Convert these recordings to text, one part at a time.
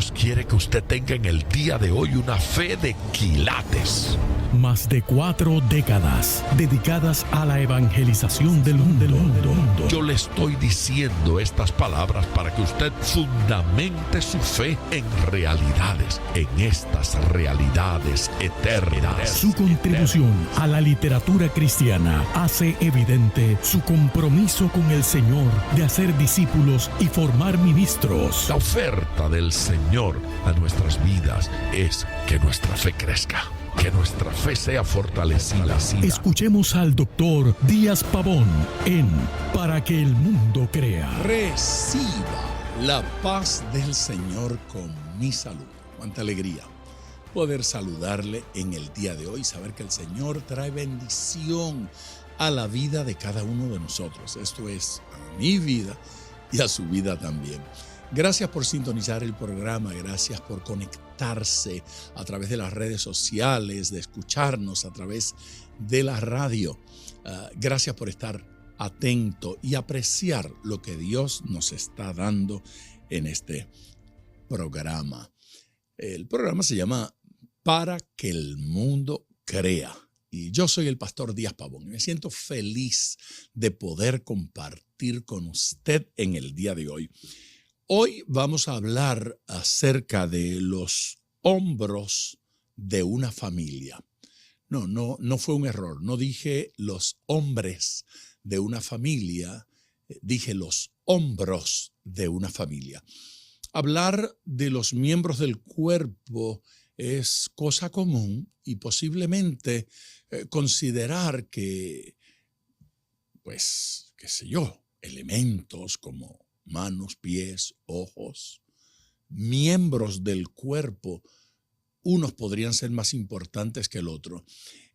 Dios quiere que usted tenga en el día de hoy una fe de quilates. Más de 4 décadas dedicadas a la evangelización del mundo. Yo le estoy diciendo estas palabras para que usted fundamente su fe en realidades, en estas realidades eternas. Su contribución a la literatura cristiana hace evidente su compromiso con el Señor de hacer discípulos y formar ministros. La oferta del Señor a nuestras vidas es que nuestra fe crezca, que nuestra fe sea fortalecida. Escuchemos al doctor Díaz Pavón en Para que el mundo crea. Reciba la paz del Señor con mi salud. Cuánta alegría poder saludarle en el día de hoy, saber que el Señor trae bendición a la vida de cada uno de nosotros. Esto es a mi vida y a su vida también. Gracias por sintonizar el programa, gracias por conectarse a través de las redes sociales, de escucharnos a través de la radio. Gracias por estar atento y apreciar lo que Dios nos está dando en este programa. El programa se llama Para que el mundo crea. Y yo soy el pastor Díaz Pavón y me siento feliz de poder compartir con usted en el día de hoy. Hoy vamos a hablar acerca de los hombros de una familia. No fue un error. No dije los hombres de una familia, dije los hombros de una familia. Hablar de los miembros del cuerpo es cosa común y posiblemente considerar que, pues, qué sé yo, elementos como manos, pies, ojos, miembros del cuerpo, unos podrían ser más importantes que el otro.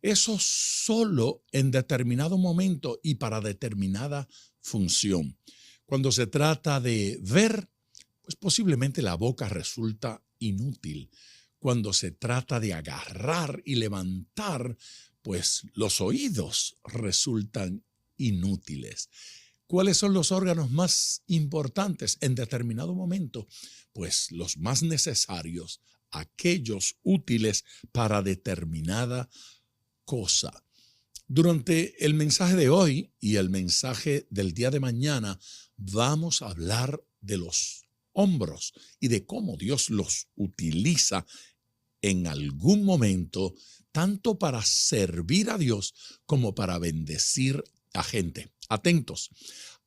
Eso solo en determinado momento y para determinada función. Cuando se trata de ver, pues posiblemente la boca resulta inútil. Cuando se trata de agarrar y levantar, pues los oídos resultan inútiles. ¿Cuáles son los órganos más importantes en determinado momento? Pues los más necesarios, aquellos útiles para determinada cosa. Durante el mensaje de hoy y el mensaje del día de mañana vamos a hablar de los hombros y de cómo Dios los utiliza en algún momento, tanto para servir a Dios como para bendecir a gente. Atentos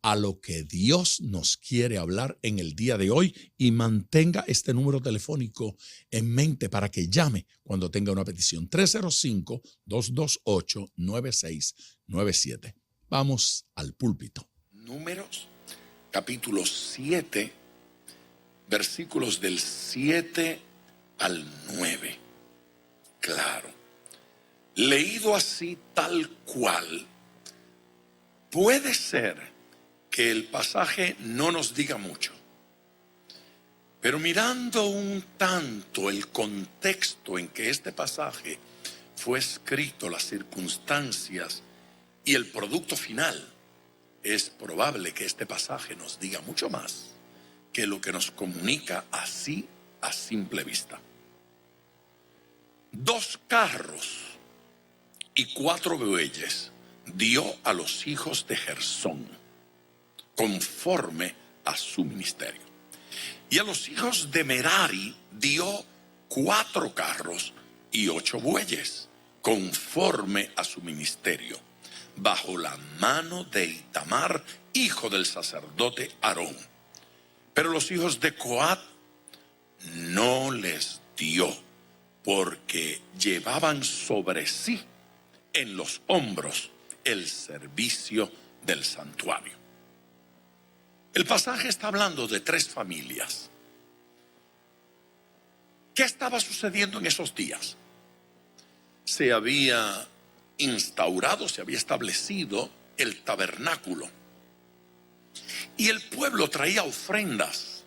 a lo que Dios nos quiere hablar en el día de hoy y mantenga este número telefónico en mente para que llame cuando tenga una petición. 305-228-9697. Vamos al púlpito. Números, capítulo 7, versículos del 7 al 9. Claro, leído así tal cual, puede ser que el pasaje no nos diga mucho, pero mirando un tanto el contexto en que este pasaje fue escrito, las circunstancias y el producto final, es probable que este pasaje nos diga mucho más que lo que nos comunica así a simple vista. 2 carros y 4 bueyes dio a los hijos de Gersón, conforme a su ministerio. Y a los hijos de Merari dio 4 carros y 8 bueyes, conforme a su ministerio, bajo la mano de Itamar, hijo del sacerdote Aarón. Pero los hijos de Coat no les dio, porque llevaban sobre sí en los hombros el servicio del santuario. El pasaje está hablando de 3 familias. ¿Qué estaba sucediendo en esos días? Se había instaurado, se había establecido el tabernáculo. Y el pueblo traía ofrendas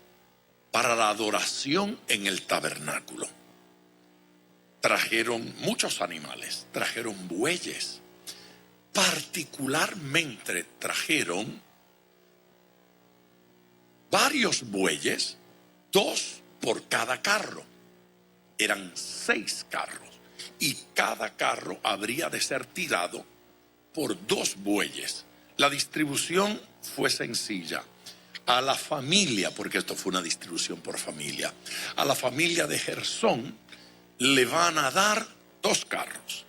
para la adoración en el tabernáculo. Trajeron muchos animales, trajeron bueyes. Particularmente trajeron varios bueyes, 2 por cada carro. Eran 6 carros y cada carro habría de ser tirado por 2 bueyes. La distribución fue sencilla. A la familia, porque esto fue una distribución por familia, a la familia de Gersón le van a dar 2 carros,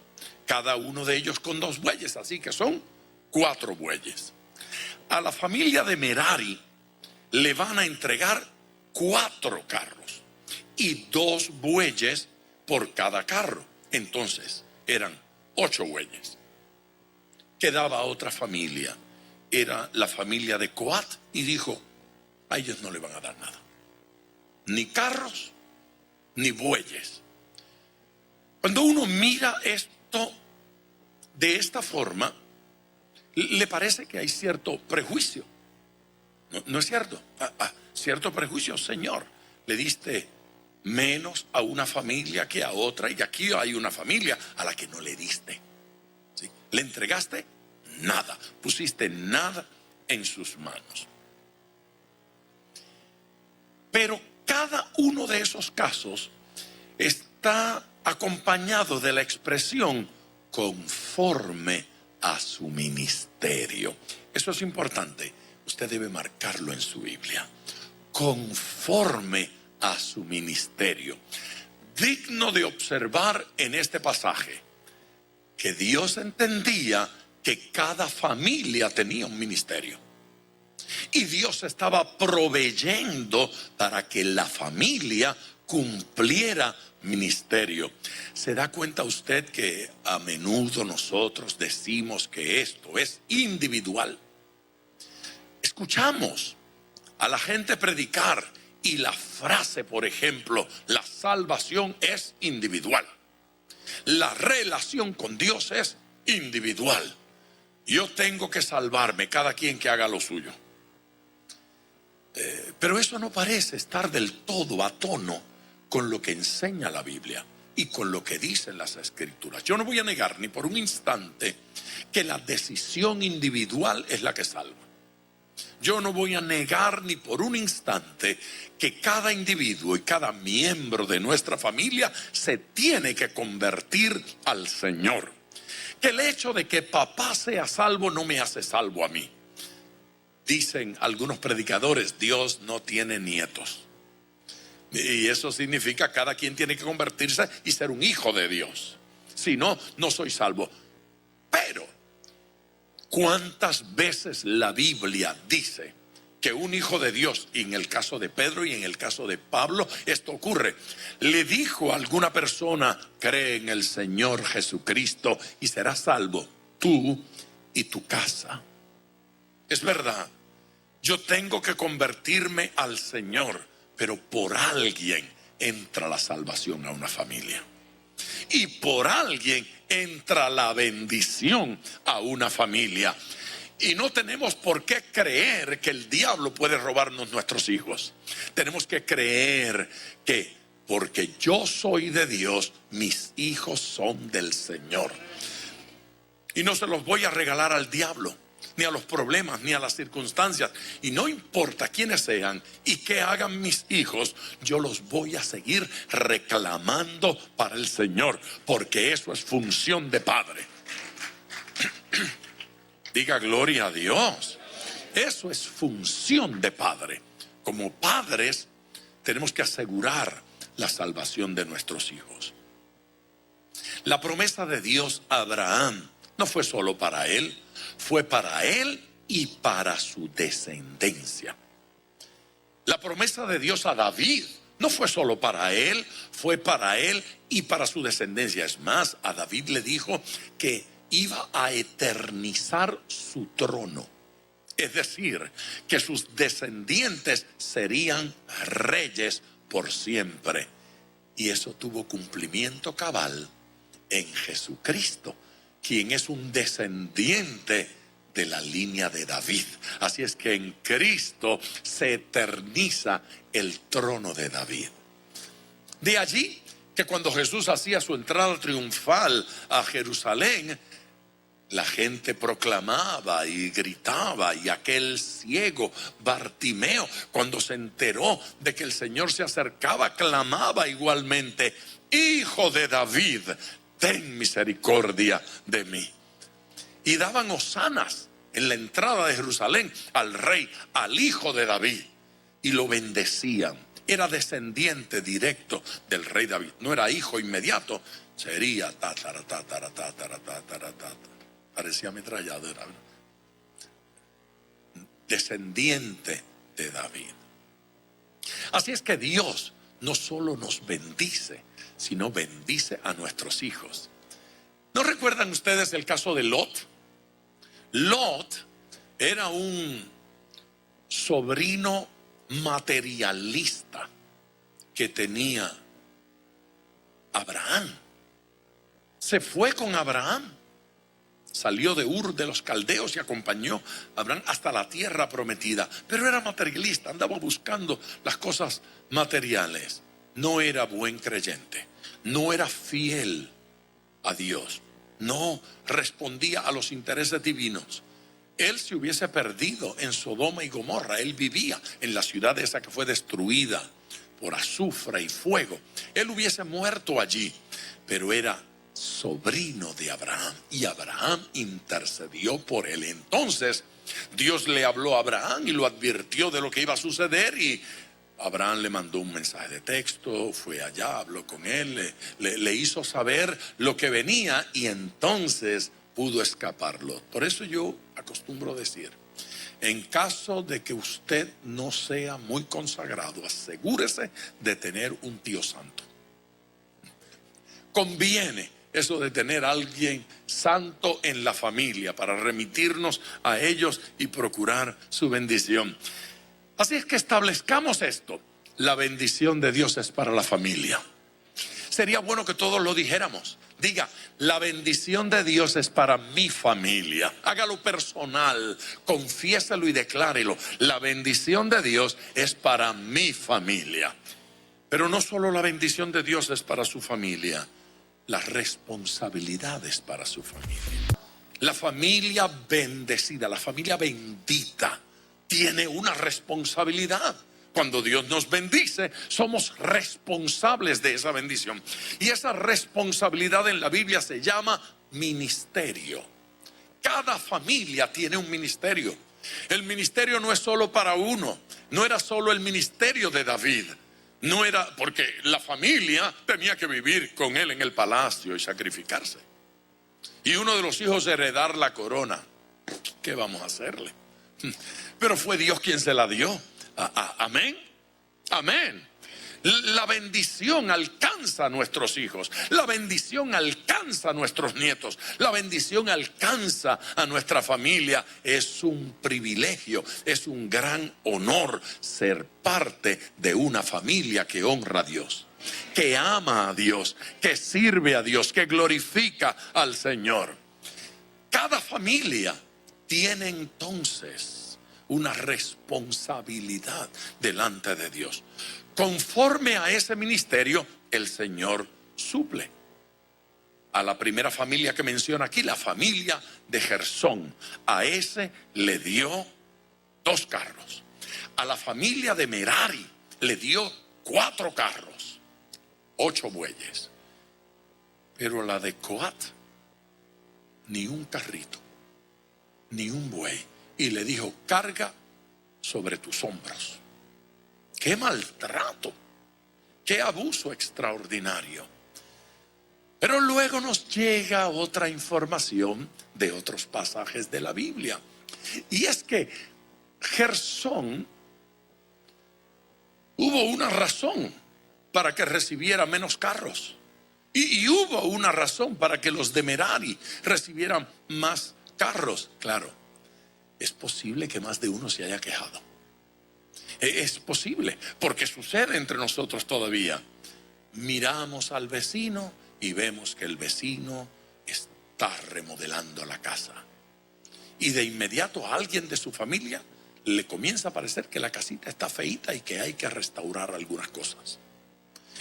cada uno de ellos con 2 bueyes, así que son 4 bueyes. A la familia de Merari le van a entregar 4 carros y 2 bueyes por cada carro. Entonces eran 8 bueyes. Quedaba otra familia, era la familia de Coat, y dijo: a ellos no le van a dar nada, ni carros ni bueyes. Cuando uno mira esto de esta forma, le parece que hay cierto prejuicio. ¿No es cierto? Cierto prejuicio. Señor, le diste menos a una familia que a otra, y aquí hay una familia a la que no le diste. ¿Sí? Le entregaste nada, pusiste nada en sus manos. Pero cada uno de esos casos está acompañado de la expresión conforme a su ministerio. Eso es importante. Usted debe marcarlo en su Biblia. Conforme a su ministerio. Digno de observar en este pasaje que Dios entendía que cada familia tenía un ministerio. Y Dios estaba proveyendo para que la familia cumpliera ministerio. ¿Se da cuenta usted que a menudo nosotros decimos que esto es individual? Escuchamos a la gente predicar y la frase, por ejemplo, la salvación es individual. La relación con Dios es individual. Yo tengo que salvarme, cada quien que haga lo suyo. Pero eso no parece estar del todo a tono con lo que enseña la Biblia y con lo que dicen las Escrituras. Yo no voy a negar ni por un instante que la decisión individual es la que salva. Yo no voy a negar ni por un instante que cada individuo y cada miembro de nuestra familia se tiene que convertir al Señor. Que el hecho de que papá sea salvo no me hace salvo a mí. Dicen algunos predicadores: Dios no tiene nietos. Y eso significa que cada quien tiene que convertirse y ser un hijo de Dios. Si no, no soy salvo. Pero ¿cuántas veces la Biblia dice que un hijo de Dios, y en el caso de Pedro y en el caso de Pablo, esto ocurre? Le dijo a alguna persona: cree en el Señor Jesucristo y serás salvo, tú y tu casa. Es verdad, yo tengo que convertirme al Señor, pero por alguien entra la salvación a una familia. Y por alguien entra la bendición a una familia. Y no tenemos por qué creer que el diablo puede robarnos nuestros hijos. Tenemos que creer que porque yo soy de Dios, mis hijos son del Señor. Y no se los voy a regalar al diablo, ni a los problemas, ni a las circunstancias. Y no importa quiénes sean y qué hagan mis hijos, yo los voy a seguir reclamando para el Señor, porque eso es función de padre. Diga gloria a Dios. Eso es función de padre. Como padres tenemos que asegurar la salvación de nuestros hijos. La promesa de Dios a Abraham no fue solo para él, fue para él y para su descendencia. La promesa de Dios a David no fue solo para él, fue para él y para su descendencia. Es más, a David le dijo que iba a eternizar su trono. Es decir, que sus descendientes serían reyes por siempre. Y eso tuvo cumplimiento cabal en Jesucristo, quien es un descendiente de la línea de David. Así es que en Cristo se eterniza el trono de David. De allí que cuando Jesús hacía su entrada triunfal a Jerusalén, La gente proclamaba y gritaba, y aquel ciego Bartimeo, cuando se enteró de que el Señor se acercaba, clamaba igualmente: Hijo de David, ten misericordia de mí. Y daban hosanas en la entrada de Jerusalén al rey, al hijo de David, y lo bendecían. Era descendiente directo del rey David, no era hijo inmediato, sería tatara. Parecía ametralladora, ¿verdad? Descendiente de David. Así es que Dios no solo nos bendice, sino bendice a nuestros hijos. ¿No recuerdan ustedes el caso de Lot? Lot era un sobrino materialista que tenía Abraham. Se fue con Abraham. Salió de Ur de los Caldeos y acompañó a Abraham hasta la tierra prometida. Pero era materialista, andaba buscando las cosas materiales. No era buen creyente, no era fiel a Dios, no respondía a los intereses divinos. Él se hubiese perdido en Sodoma y Gomorra. Él vivía en la ciudad esa que fue destruida por azufre y fuego. Él hubiese muerto allí, pero era sobrino de Abraham, y Abraham intercedió por él. Entonces Dios le habló a Abraham y lo advirtió de lo que iba a suceder, y Abraham le mandó un mensaje de texto, fue allá, habló con él, le hizo saber lo que venía, y entonces pudo escaparlo. Por eso yo acostumbro decir, en caso de que usted no sea muy consagrado, asegúrese de tener un tío santo. Conviene eso de tener a alguien santo en la familia para remitirnos a ellos y procurar su bendición. Así es que establezcamos esto: la bendición de Dios es para la familia. Sería bueno que todos lo dijéramos. Diga: la bendición de Dios es para mi familia. Hágalo personal, confiéselo y declárelo. La bendición de Dios es para mi familia. Pero no solo la bendición de Dios es para su familia, las responsabilidades para su familia. La familia bendecida, la familia bendita, tiene una responsabilidad. Cuando Dios nos bendice, somos responsables de esa bendición. Y esa responsabilidad en la Biblia se llama ministerio. Cada familia tiene un ministerio. El ministerio no es solo para uno. No era solo el ministerio de David. No era porque la familia tenía que vivir con él en el palacio y sacrificarse. Y uno de los hijos heredar la corona. ¿Qué vamos a hacerle? Pero fue Dios quien se la dio. Amén. Amén. La bendición alcanza a nuestros hijos. La bendición alcanza a nuestros nietos. La bendición alcanza a nuestra familia. Es un privilegio, es un gran honor ser parte de una familia que honra a Dios, que ama a Dios, que sirve a Dios, que glorifica al Señor. Cada familia tiene entonces una responsabilidad delante de Dios. Conforme a ese ministerio, el Señor suple. A la primera familia que menciona aquí, la familia de Gersón, a ese le dio 2 carros. A la familia de Merari le dio 4 carros, 8 bueyes. Pero la de Coat, ni un carrito, ni un buey. Y le dijo: carga sobre tus hombros. ¡Qué maltrato! ¡Qué abuso extraordinario! Pero luego nos llega otra información de otros pasajes de la Biblia. Y es que Gersón, hubo una razón para que recibiera menos carros. Y hubo una razón para que los de Merari recibieran más carros. Claro, es posible que más de uno se haya quejado. Es posible, porque sucede entre nosotros todavía. Miramos al vecino y vemos que el vecino está remodelando la casa. Y de inmediato a alguien de su familia le comienza a parecer que la casita está feíta y que hay que restaurar algunas cosas.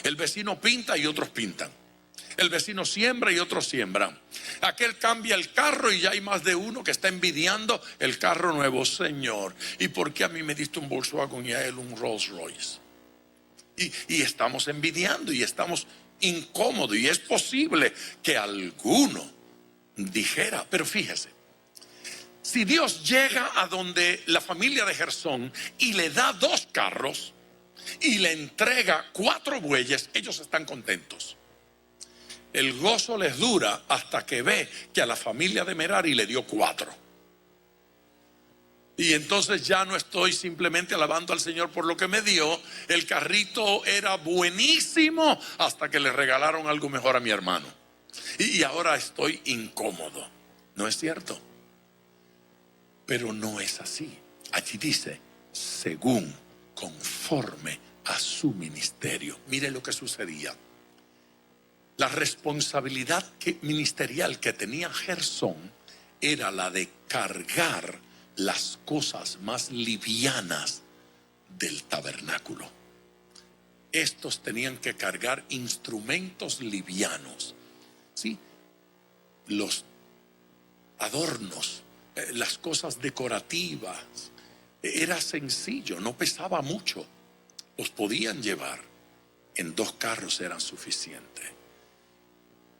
El vecino pinta y otros pintan. El vecino siembra y otros siembran. Aquel cambia el carro y ya hay más de uno que está envidiando el carro nuevo. Señor, ¿y por qué a mí me diste un Volkswagen y a él un Rolls Royce? Y estamos envidiando y estamos incómodos, y es posible que alguno dijera, pero fíjese, si Dios llega a donde la familia de Gersón y le da 2 carros y le entrega 4 bueyes, ellos están contentos. El gozo les dura hasta que ve que a la familia de Merari le dio 4. Y entonces ya no estoy simplemente alabando al Señor por lo que me dio. El carrito era buenísimo hasta que le regalaron algo mejor a mi hermano. Y ahora estoy incómodo. ¿No es cierto? Pero no es así. Allí dice, según, conforme a su ministerio. Mire lo que sucedía. La responsabilidad ministerial que tenía Gersón era la de cargar las cosas más livianas del tabernáculo. Estos tenían que cargar instrumentos livianos, ¿sí? Los adornos, las cosas decorativas. Era sencillo, no pesaba mucho. Los podían llevar. En 2 carros eran suficientes.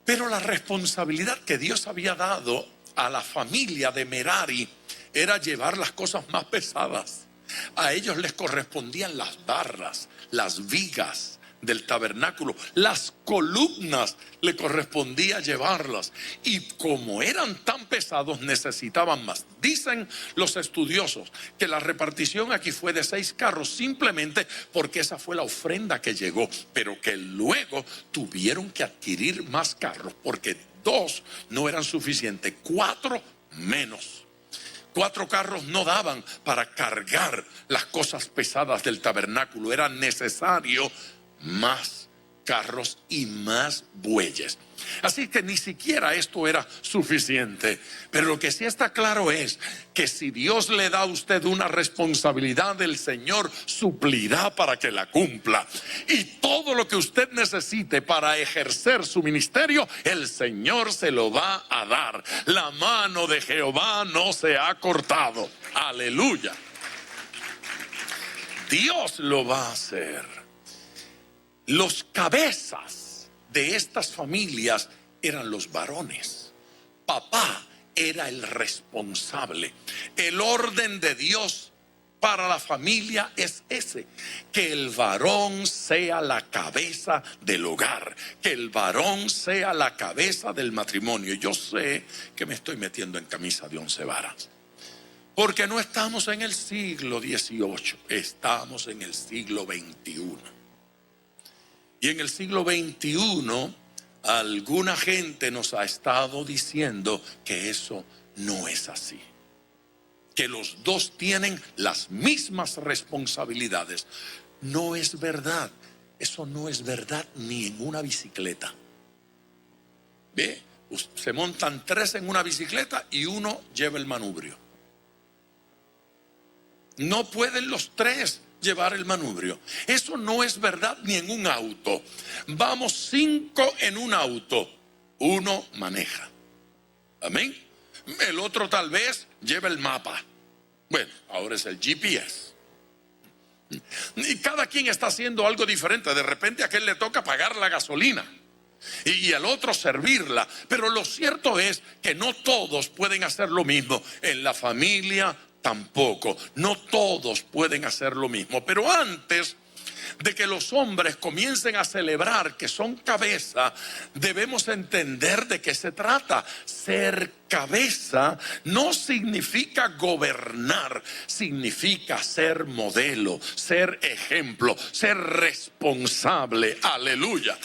Pero la responsabilidad que Dios había dado a la familia de Merari era llevar las cosas más pesadas. A ellos les correspondían las barras, las vigas del tabernáculo, las columnas le correspondía llevarlas. Y como eran tan pesados, necesitaban más. Dicen los estudiosos que la repartición aquí fue de 6 carros simplemente porque esa fue la ofrenda que llegó, pero que luego tuvieron que adquirir más carros porque 2 no eran suficientes, 4 menos. 4 carros no daban para cargar las cosas pesadas del tabernáculo. Era necesario más carros y más bueyes. Así que ni siquiera esto era suficiente. Pero lo que sí está claro es que si Dios le da a usted una responsabilidad, el Señor suplirá para que la cumpla. Y todo lo que usted necesite para ejercer su ministerio, el Señor se lo va a dar. La mano de Jehová no se ha cortado. Aleluya. Dios lo va a hacer. Los cabezas de estas familias eran los varones. Papá era el responsable. El orden de Dios para la familia es ese: que el varón sea la cabeza del hogar, que el varón sea la cabeza del matrimonio. Yo sé que me estoy metiendo en camisa de 11 varas, porque no estamos en el siglo XVIII, estamos en el siglo XXI. Y en el siglo XXI, alguna gente nos ha estado diciendo que eso no es así. Que los 2 tienen las mismas responsabilidades. No es verdad. Eso no es verdad ni en una bicicleta. ¿Ve? Se montan 3 en una bicicleta y uno lleva el manubrio. No pueden los 3 llevar el manubrio. Eso no es verdad ni en un auto. Vamos 5 en un auto, uno maneja. Amén. El otro tal vez lleva el mapa. Bueno, ahora es el GPS. Y cada quien está haciendo algo diferente. De repente a aquel le toca pagar la gasolina y al otro servirla. Pero lo cierto es que no todos pueden hacer lo mismo. En la familia tampoco. No todos pueden hacer lo mismo. Pero antes de que los hombres comiencen a celebrar que son cabeza, debemos entender de qué se trata. Ser cabeza no significa gobernar, significa ser modelo, ser ejemplo, ser responsable. Aleluya.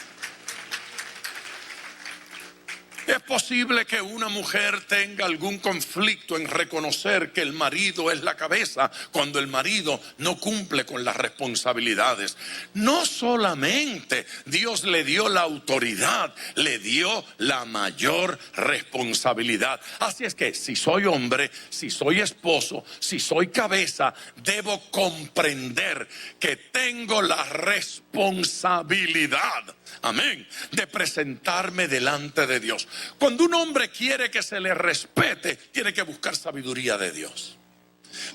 Es posible que una mujer tenga algún conflicto en reconocer que el marido es la cabeza cuando el marido no cumple con las responsabilidades. No solamente Dios le dio la autoridad, le dio la mayor responsabilidad. Así es que si soy hombre, si soy esposo, si soy cabeza, debo comprender que tengo la responsabilidad. amén, de presentarme delante de Dios. Cuando un hombre quiere que se le respete, tiene que buscar sabiduría de Dios.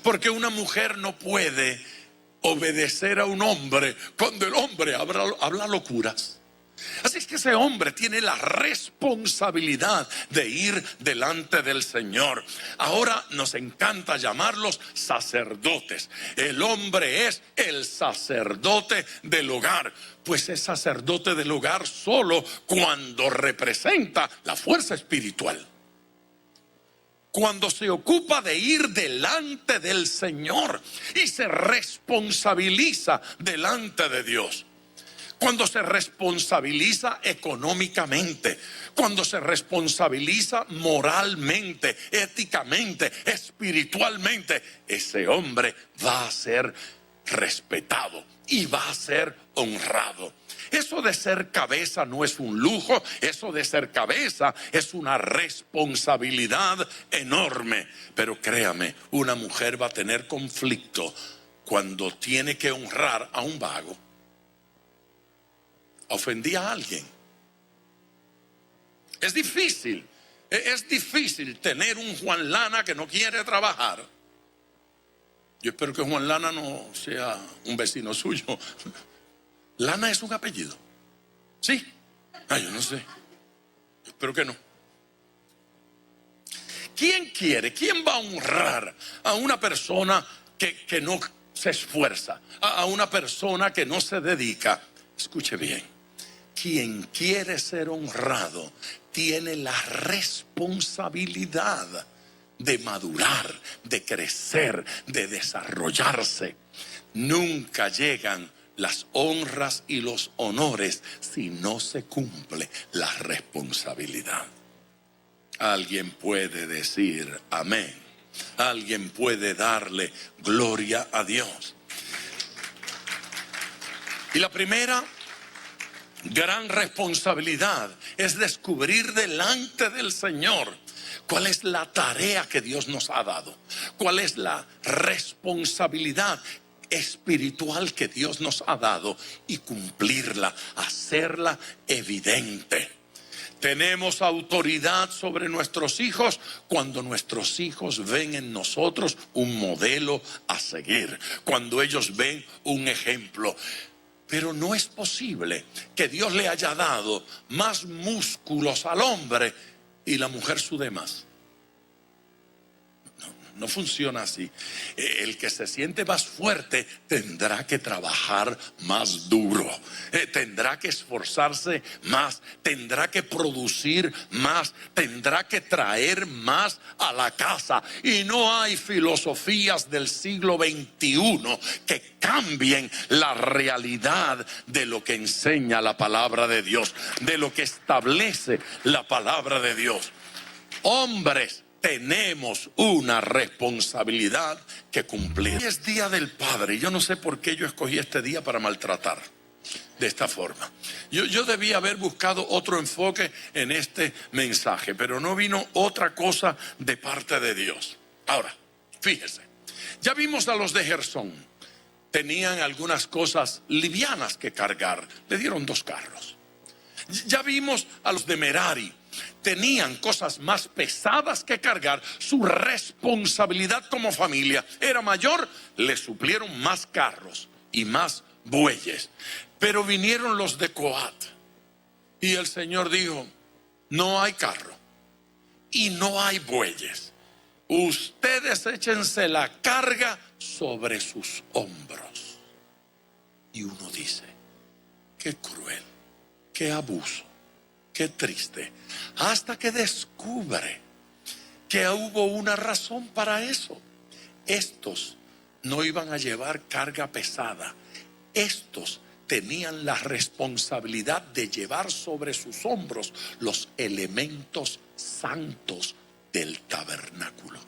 Porque una mujer no puede obedecer a un hombre cuando el hombre habla locuras. Así es que ese hombre tiene la responsabilidad de ir delante del Señor. Ahora nos encanta llamarlos sacerdotes. El hombre es el sacerdote del hogar. Pues es sacerdote del hogar solo cuando representa la fuerza espiritual. Cuando se ocupa de ir delante del Señor y se responsabiliza delante de Dios. Cuando se responsabiliza económicamente, cuando se responsabiliza moralmente, éticamente, espiritualmente, ese hombre va a ser respetado y va a ser honrado. Eso de ser cabeza no es un lujo, eso de ser cabeza es una responsabilidad enorme. Pero créame, una mujer va a tener conflicto cuando tiene que honrar a un vago. Ofendí a alguien. Es difícil tener un Juan Lana que no quiere trabajar. Yo espero que Juan Lana no sea un vecino suyo. Lana es un apellido. ¿Sí? Yo no sé. Espero que no. ¿Quién va a honrar a una persona que no se esfuerza? A una persona que no se dedica. Escuche bien. Quien quiere ser honrado tiene la responsabilidad de madurar, de crecer, de desarrollarse. Nunca llegan las honras y los honores si no se cumple la responsabilidad. Alguien puede decir amén. Alguien puede darle gloria a Dios. Y la primera gran responsabilidad es descubrir delante del Señor cuál es la tarea que Dios nos ha dado, cuál es la responsabilidad espiritual que Dios nos ha dado y cumplirla, hacerla evidente. Tenemos autoridad sobre nuestros hijos cuando nuestros hijos ven en nosotros un modelo a seguir, cuando ellos ven un ejemplo. Pero no es posible que Dios le haya dado más músculos al hombre y la mujer sude más. No funciona así. El que se siente más fuerte tendrá que trabajar más duro, tendrá que esforzarse más, tendrá que producir más, tendrá que traer más a la casa. Y no hay filosofías del siglo XXI que cambien la realidad de lo que enseña la palabra de Dios, de lo que establece la palabra de Dios. Hombres, tenemos una responsabilidad que cumplir. Hoy es Día del Padre. Yo no sé por qué yo escogí este día para maltratar de esta forma. Yo debía haber buscado otro enfoque en este mensaje, pero no vino otra cosa de parte de Dios. Ahora, fíjese, ya vimos a los de Gersón. Tenían algunas cosas livianas que cargar. Le dieron 2 carros. Ya vimos a los de Merari. Tenían cosas más pesadas que cargar. Su responsabilidad como familia era mayor. Le suplieron más carros y más bueyes. Pero vinieron los de Coat y el Señor dijo: no hay carro y no hay bueyes. Ustedes échense la carga sobre sus hombros. Y uno dice: qué cruel, qué abuso, qué triste. Hasta que descubre que hubo una razón para eso. Estos no iban a llevar carga pesada. Estos tenían la responsabilidad de llevar sobre sus hombros los elementos santos del tabernáculo.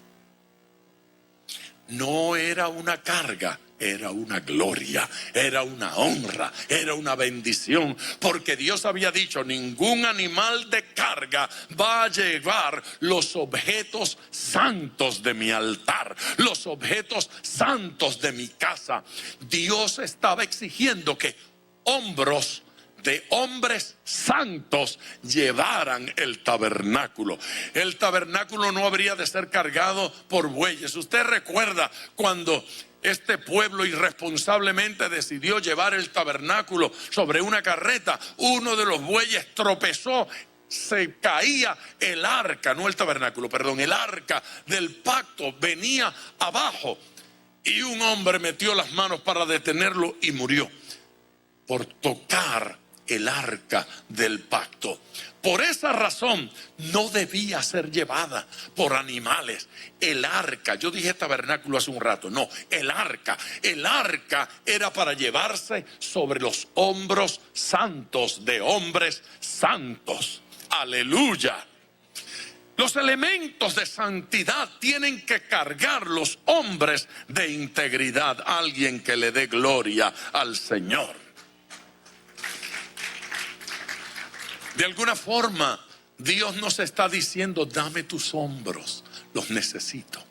No era una carga, era una gloria, era una honra, era una bendición, porque Dios había dicho: ningún animal de carga va a llevar los objetos santos de mi altar, los objetos santos de mi casa. Dios estaba exigiendo que hombros de hombres santos llevaran el tabernáculo. El tabernáculo no habría de ser cargado por bueyes. Usted recuerda cuando este pueblo irresponsablemente decidió llevar el tabernáculo sobre una carreta. Uno de los bueyes tropezó, se caía el arca, no el tabernáculo, perdón, el arca del pacto venía abajo y un hombre metió las manos para detenerlo y murió por tocar el arca del pacto. Por esa razón no debía ser llevada por animales. El arca, yo dije tabernáculo hace un rato, no, el arca era para llevarse sobre los hombros santos de hombres santos. Aleluya. Los elementos de santidad tienen que cargar los hombres de integridad. Alguien que le dé gloria al Señor. De alguna forma, Dios nos está diciendo, dame tus hombros, los necesito.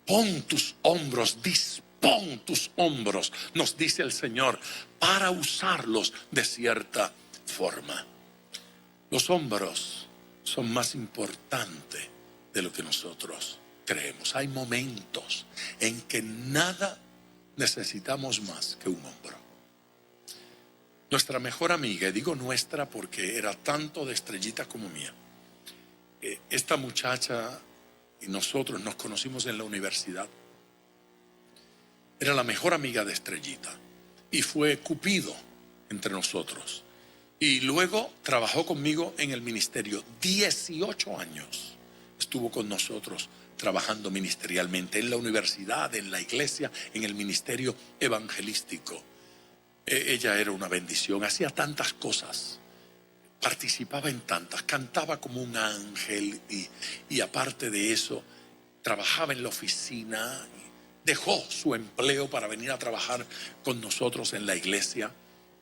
Pon tus hombros, dispón tus hombros, nos dice el Señor, para usarlos de cierta forma. Los hombros son más importantes de lo que nosotros creemos. Hay momentos en que nada necesitamos más que un hombro. Nuestra mejor amiga, y digo nuestra porque era tanto de Estrellita como mía, esta muchacha y nosotros nos conocimos en la universidad. Era la mejor amiga de Estrellita y fue Cupido entre nosotros. Y luego trabajó conmigo en el ministerio. 18 años estuvo con nosotros trabajando ministerialmente en la universidad, en la iglesia, en el ministerio evangelístico. Ella era una bendición, hacía tantas cosas, participaba en tantas, cantaba como un ángel y aparte de eso, trabajaba en la oficina, dejó su empleo para venir a trabajar con nosotros en la iglesia.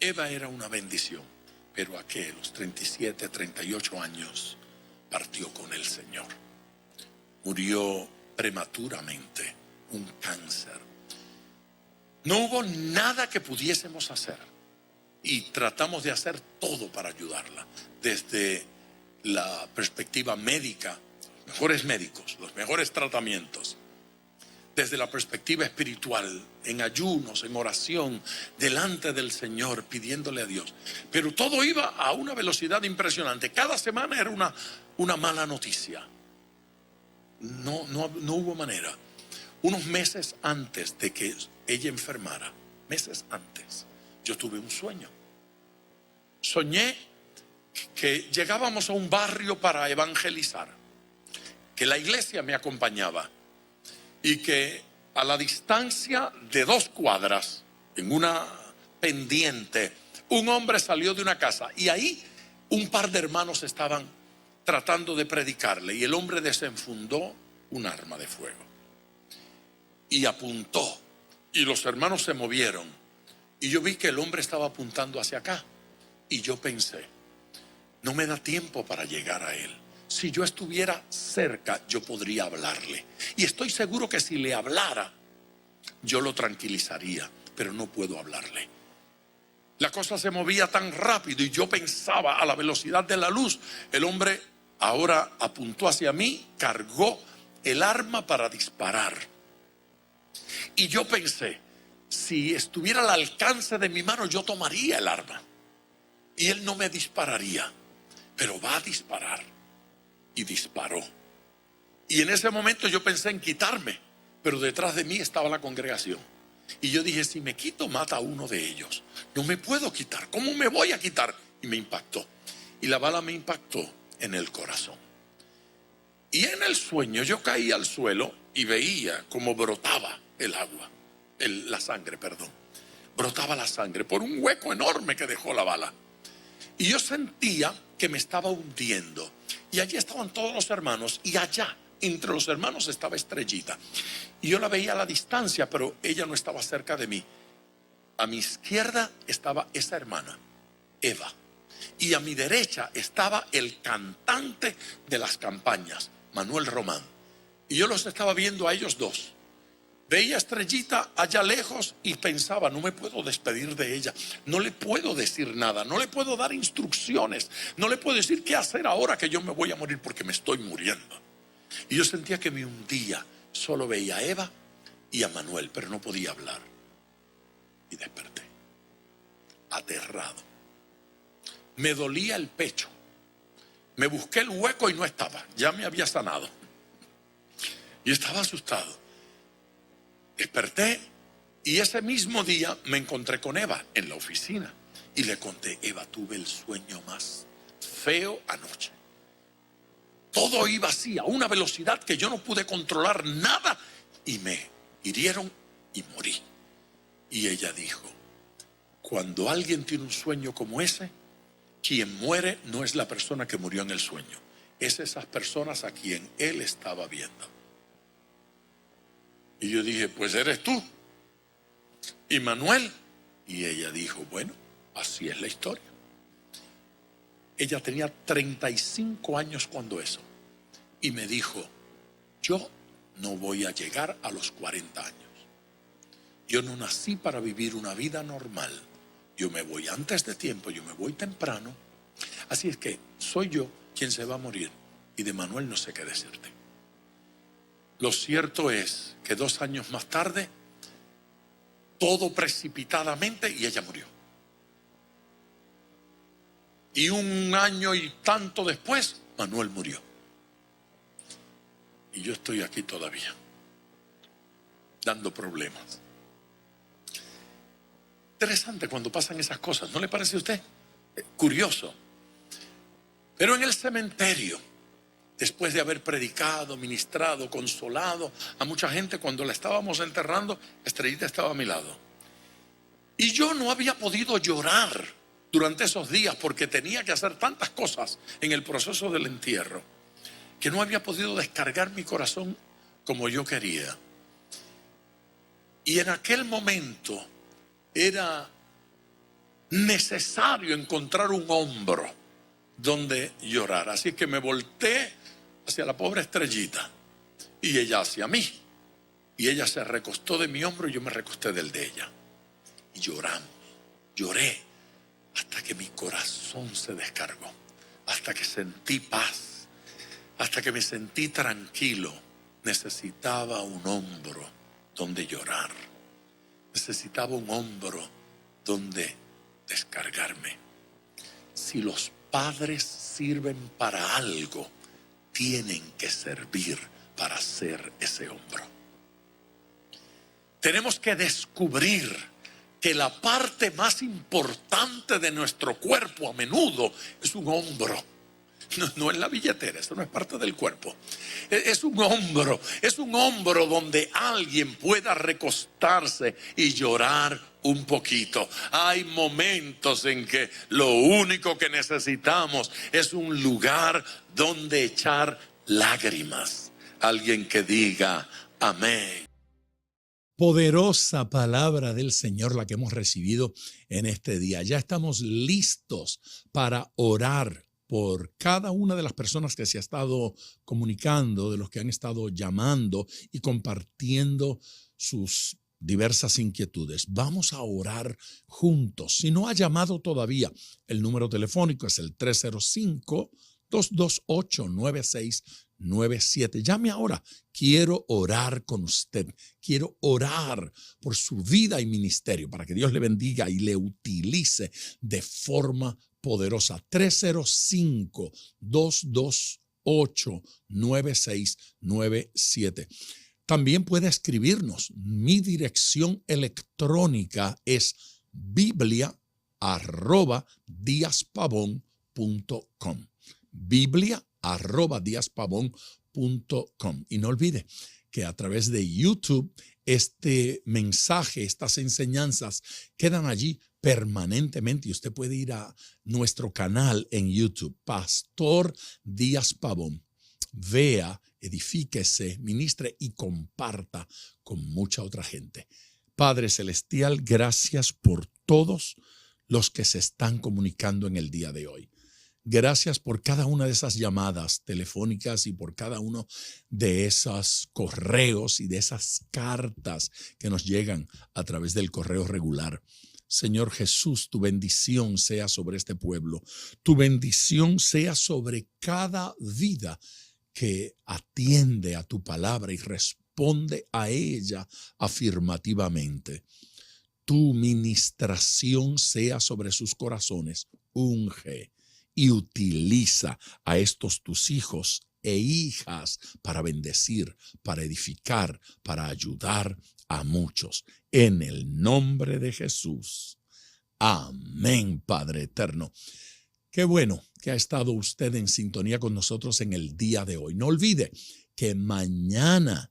Eva era una bendición, pero a los 37, 38 años partió con el Señor. Murió prematuramente, un cáncer. No hubo nada que pudiésemos hacer y tratamos de hacer todo para ayudarla. Desde la perspectiva médica, los mejores médicos, los mejores tratamientos. Desde la perspectiva espiritual, en ayunos, en oración, delante del Señor, pidiéndole a Dios. Pero todo iba a una velocidad impresionante. Cada semana era una mala noticia. No hubo manera. Unos meses antes de que ella enfermara, meses antes, yo tuve un sueño. Soñé que llegábamos a un barrio para evangelizar, que la iglesia me acompañaba y que a la distancia de 2 cuadras, en una pendiente, un hombre salió de una casa y ahí un par de hermanos estaban tratando de predicarle y el hombre desenfundó un arma de fuego y apuntó y los hermanos se movieron y yo vi que el hombre estaba apuntando hacia acá y yo pensé, no me da tiempo para llegar a él. Si yo estuviera cerca, yo podría hablarle. Y estoy seguro que si le hablara, yo lo tranquilizaría, pero no puedo hablarle. La cosa se movía tan rápido y yo pensaba a la velocidad de la luz. El hombre ahora apuntó hacia mí, cargó el arma para disparar. Y yo pensé, si estuviera al alcance de mi mano, yo tomaría el arma. Y él no me dispararía, pero va a disparar. Y disparó. Y en ese momento yo pensé en quitarme, pero detrás de mí estaba la congregación. Y yo dije, si me quito, mata a uno de ellos. No me puedo quitar. ¿Cómo me voy a quitar? Y me impactó. Y la bala me impactó en el corazón. Y en el sueño yo caí al suelo y veía cómo brotaba el agua. La sangre, perdón. Brotaba la sangre por un hueco enorme que dejó la bala. Y yo sentía que me estaba hundiendo. Y allí estaban todos los hermanos. Y allá, entre los hermanos, estaba Estrellita. Y yo la veía a la distancia, pero ella no estaba cerca de mí. A mi izquierda estaba esa hermana, Eva. Y a mi derecha estaba el cantante de las campañas, Manuel Román. Y yo los estaba viendo a ellos dos. Veía a Estrellita allá lejos y pensaba, no me puedo despedir de ella, no le puedo decir nada, no le puedo dar instrucciones, no le puedo decir qué hacer ahora que yo me voy a morir porque me estoy muriendo. Y yo sentía que me hundía, solo veía a Eva y a Manuel, pero no podía hablar. Y desperté, aterrado. Me dolía el pecho, me busqué el hueco y no estaba, ya me había sanado. Y estaba asustado. Desperté y ese mismo día me encontré con Eva en la oficina y le conté, Eva, tuve el sueño más feo anoche. Todo iba así, a una velocidad que yo no pude controlar nada y me hirieron y morí. Y ella dijo, cuando alguien tiene un sueño como ese, quien muere no es la persona que murió en el sueño, es esas personas a quien él estaba viendo. Y yo dije, pues eres tú y Manuel. Y ella dijo, bueno, así es la historia. Ella tenía 35 años cuando eso. Y me dijo, yo no voy a llegar a los 40 años. Yo no nací para vivir una vida normal. Yo me voy antes de tiempo, yo me voy temprano. Así es que soy yo quien se va a morir. Y de Manuel no sé qué decirte. Lo cierto es que 2 años más tarde, todo precipitadamente, y ella murió. Y 1 año y tanto después, Manuel murió. Y yo estoy aquí todavía, dando problemas. Interesante cuando pasan esas cosas, ¿no le parece a usted? Curioso. Pero en el cementerio, después de haber predicado, ministrado, consolado a mucha gente, cuando la estábamos enterrando, Estrellita estaba a mi lado. Y yo no había podido llorar durante esos días porque tenía que hacer tantas cosas en el proceso del entierro, que no había podido descargar mi corazón como yo quería. Y en aquel momento era necesario encontrar un hombro donde llorar. Así que me volteé hacia la pobre Estrellita y ella hacia mí. Y ella se recostó de mi hombro y yo me recosté del de ella. Y lloramos, lloré hasta que mi corazón se descargó, hasta que sentí paz, hasta que me sentí tranquilo. Necesitaba un hombro donde llorar, necesitaba un hombro donde descargarme. Si los padres sirven para algo, tienen que servir para ser ese hombro. Tenemos que descubrir que la parte más importante de nuestro cuerpo a menudo es un hombro. No es la billetera, eso no es parte del cuerpo. Es un hombro donde alguien pueda recostarse y llorar un poquito. Hay momentos en que lo único que necesitamos es un lugar donde echar lágrimas. Alguien que diga amén. Poderosa palabra del Señor la que hemos recibido en este día. Ya estamos listos para orar por cada una de las personas que se ha estado comunicando, de los que han estado llamando y compartiendo sus diversas inquietudes. Vamos a orar juntos. Si no ha llamado todavía, el número telefónico es el 305-228-9697. Llame ahora. Quiero orar con usted. Quiero orar por su vida y ministerio para que Dios le bendiga y le utilice de forma poderosa. 305-228-9697. También puede escribirnos. Mi dirección electrónica es biblia@diaspavon.com. biblia@diaspavon.com. Y no olvide que a través de YouTube este mensaje, estas enseñanzas quedan allí permanentemente y usted puede ir a nuestro canal en YouTube, Pastor Díaz Pavón. Vea, edifíquese, ministre y comparta con mucha otra gente. Padre Celestial, gracias por todos los que se están comunicando en el día de hoy. Gracias por cada una de esas llamadas telefónicas y por cada uno de esos correos y de esas cartas que nos llegan a través del correo regular. Señor Jesús, tu bendición sea sobre este pueblo. Tu bendición sea sobre cada vida que atiende a tu palabra y responde a ella afirmativamente. Tu ministración sea sobre sus corazones. Unge y utiliza a estos tus hijos e hijas para bendecir, para edificar, para ayudar a muchos. En el nombre de Jesús. Amén, Padre eterno. Qué bueno que ha estado usted en sintonía con nosotros en el día de hoy. No olvide que mañana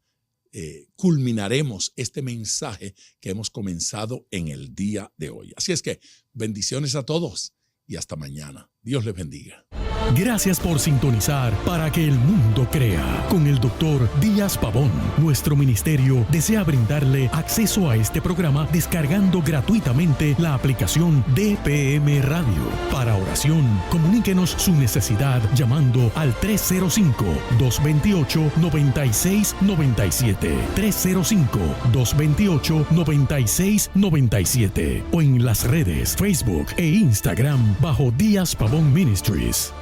culminaremos este mensaje que hemos comenzado en el día de hoy. Así es que bendiciones a todos y hasta mañana. Dios les bendiga. Gracias por sintonizar Para que el Mundo Crea con el Dr. Díaz Pavón. Nuestro ministerio desea brindarle acceso a este programa descargando gratuitamente la aplicación DPM Radio. Para oración, comuníquenos su necesidad llamando al 305-228-9697. 305-228-9697 o en las redes Facebook e Instagram bajo Díaz Pavón Ministries.